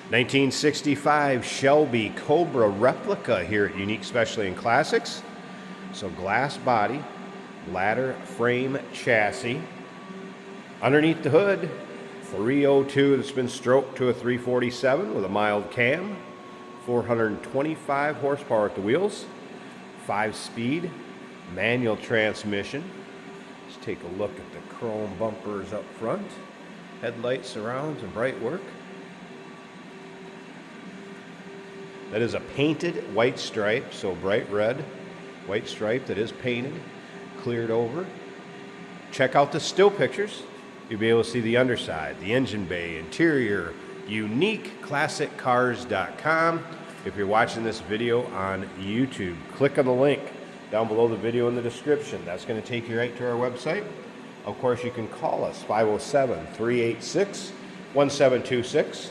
1965 Shelby Cobra Replica here at Unique Specialty and Classics. So glass body, ladder frame chassis. Underneath the hood, 302 that's been stroked to a 347 with a mild cam. 425 horsepower at the wheels. 5-speed manual transmission. Let's take a look at the chrome bumpers up front. Headlights, surrounds, and bright work. That is a painted white stripe, so bright red, white stripe that is painted, cleared over. Check out the still pictures. You'll be able to see the underside, the engine bay, interior, uniqueclassiccars.com. If you're watching this video on YouTube, click on the link down below the video in the description. That's going to take you right to our website. Of course, you can call us, 507-386-1726.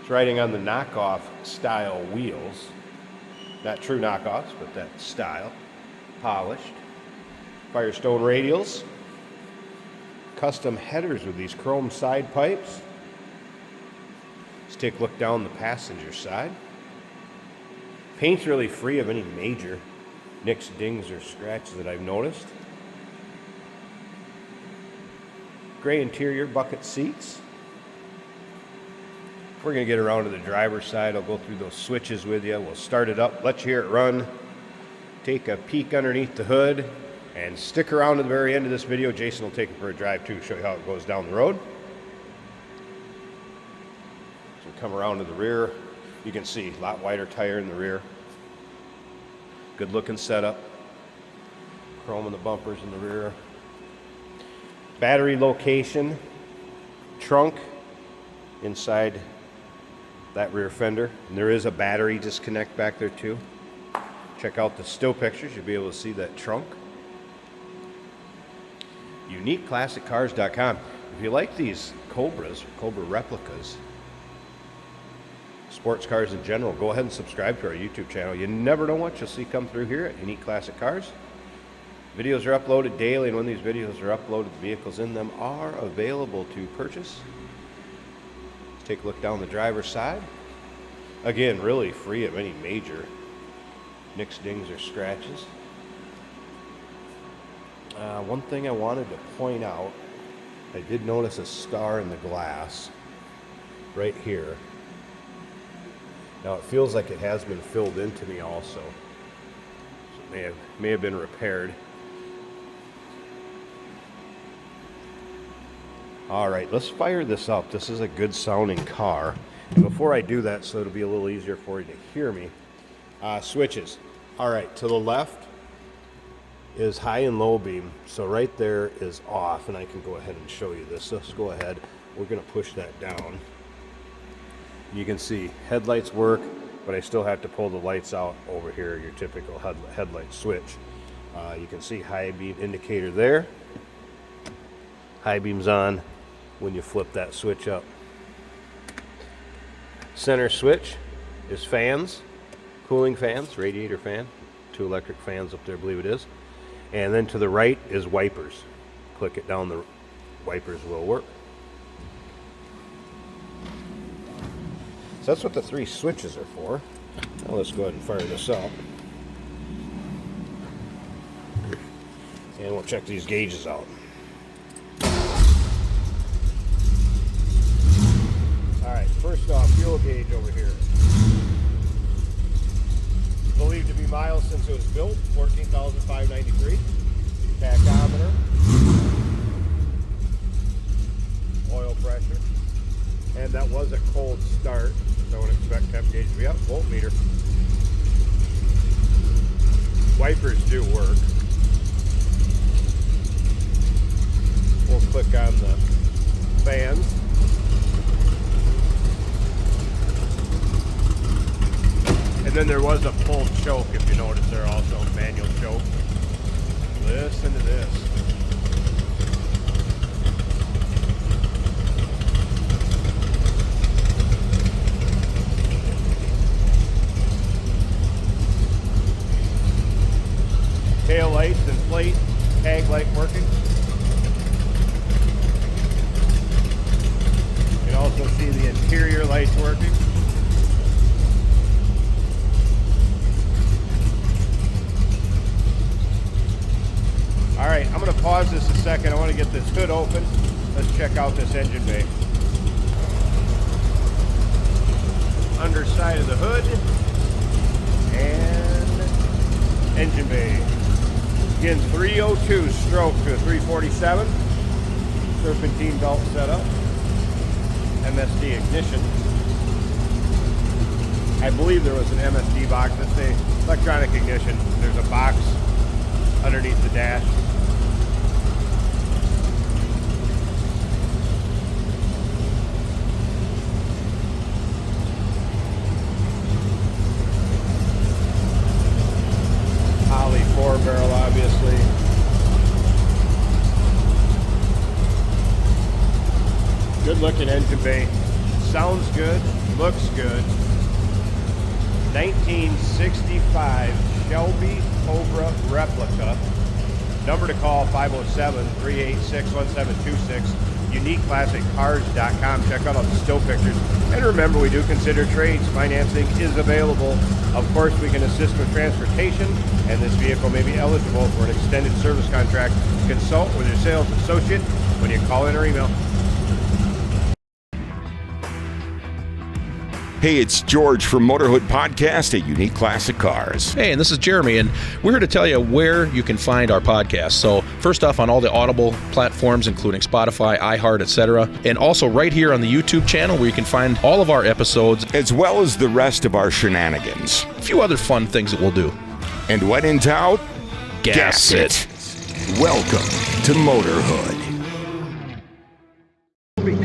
Riding on the knockoff style wheels. Not true knockoffs, but that style. Polished. Firestone radials. Custom headers with these chrome side pipes. Let's take a look down the passenger side. Paint's really free of any major nicks, dings, or scratches that I've noticed. Gray interior, bucket seats. We're going to get around to the driver's side. I'll go through those switches with you. We'll start it up, let you hear it run, take a peek underneath the hood, and stick around to the very end of this video. Jason will take it for a drive too, show you how it goes down the road. So we come around to the rear. You can see a lot wider tire in the rear. Good looking setup. Chrome in the bumpers in the rear. Battery location. Trunk inside that rear fender, and there is a battery disconnect back there too. Check out the still pictures, you'll be able to see that trunk. UniqueClassicCars.com. If you like these Cobras, Cobra replicas, sports cars in general, go ahead and subscribe to our YouTube channel. You never know what you'll see come through here at Unique Classic Cars. Videos are uploaded daily, and when these videos are uploaded, the vehicles in them are available to purchase. Take a look down the driver's side. Again, really free of any major nicks, dings, or scratches. One thing I wanted to point out, I did notice a star in the glass right here. Now it feels like it has been filled into me also. So it may have been repaired. All right, let's fire this up. This is a good sounding car. And before I do that, so it'll be a little easier for you to hear me, switches. All right, to the left is high and low beam. So right there is off, and I can go ahead and show you this. Let's go ahead. We're gonna push that down. You can see headlights work, but I still have to pull the lights out over here, your typical headlight switch. You can see high beam indicator there. High beam's on when you flip that switch up. Center switch is fans, cooling fans, radiator fan, 2 electric fans up there, I believe it is. And then to the right is wipers. Click it down, the wipers will work. So that's what the 3 switches are for. Now let's go ahead and fire this up. And we'll check these gauges out. First off, fuel gauge over here. Believed to be miles since it was built, 14,593. Tachometer. Oil pressure. And that was a cold start, so I would expect temp gauge to be up. Voltmeter. Wipers do work. We'll click on the fans. And then there was a pulled choke, if you notice there also, manual choke. Listen to this. Tail lights and plate, tag light working. You also see the interior lights working. All right, I'm going to pause this a second. I want to get this hood open. Let's check out this engine bay. Underside of the hood and engine bay. Again, 302 stroke to a 347. Serpentine belt setup. MSD ignition. I believe there was an MSD box. Let's say electronic ignition. There's a box underneath the dash. Poly 4-barrel, obviously. Good looking engine bay. Sounds good, looks good. 1965 Shelby Cobra Replica. Number to call 507-386-1726. UniqueClassicCars.com. Check out all the still pictures. And remember, we do consider trades. Financing is available. Of course, we can assist with transportation, and this vehicle may be eligible for an extended service contract. Consult with your sales associate when you call in or email. Hey, it's George from Motorhood Podcast at Unique Classic Cars. Hey, and this is Jeremy, and we're here to tell you where you can find our podcast. So first off, on all the Audible platforms, including Spotify, iHeart, etc., and also right here on the YouTube channel where you can find all of our episodes, as well as the rest of our shenanigans. A few other fun things that we'll do. And when in doubt, gas it. Welcome to Motorhood.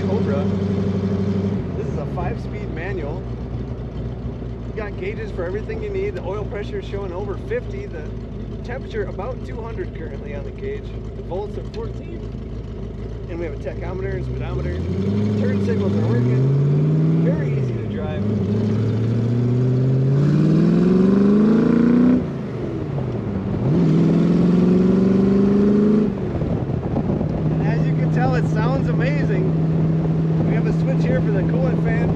Cobra. This is a 5-speed manual. You got gauges for everything you need. The oil pressure is showing over 50. The temperature about 200 currently on the gauge. The volts are 14. And we have a tachometer and speedometer. Turn signals are working. Very easy to drive. And as you can tell, it sounds amazing. We have a switch here for the coolant fan.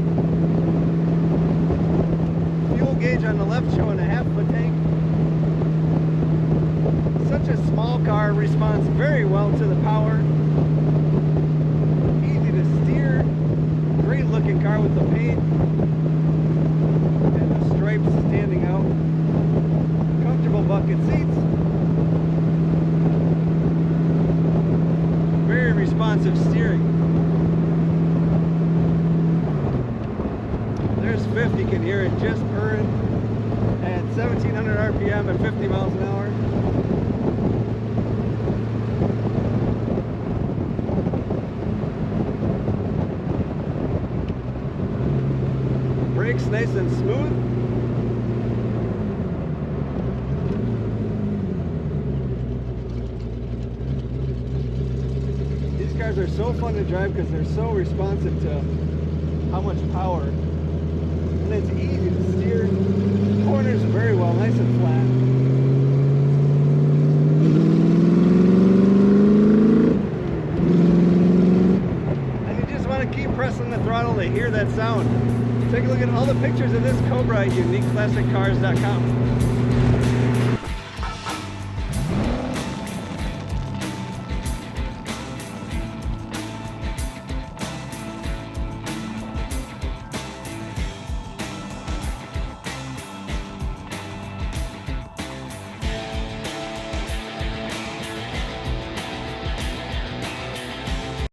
Fuel gauge on the left showing a half-foot tank. Such a small car, responds very well to the power. Easy to steer. Great looking car with the paint and the stripes standing out. Comfortable bucket seats. Very responsive steering. There's 50, you can hear it just purring at 1700 RPM at 50 miles an hour. Brakes nice and smooth. These cars are so fun to drive because they're so responsive to how much power. And it's easy to steer. Corners very well, nice and flat. And you just want to keep pressing the throttle to hear that sound. Take a look at all the pictures of this Cobra at UniqueClassicCars.com.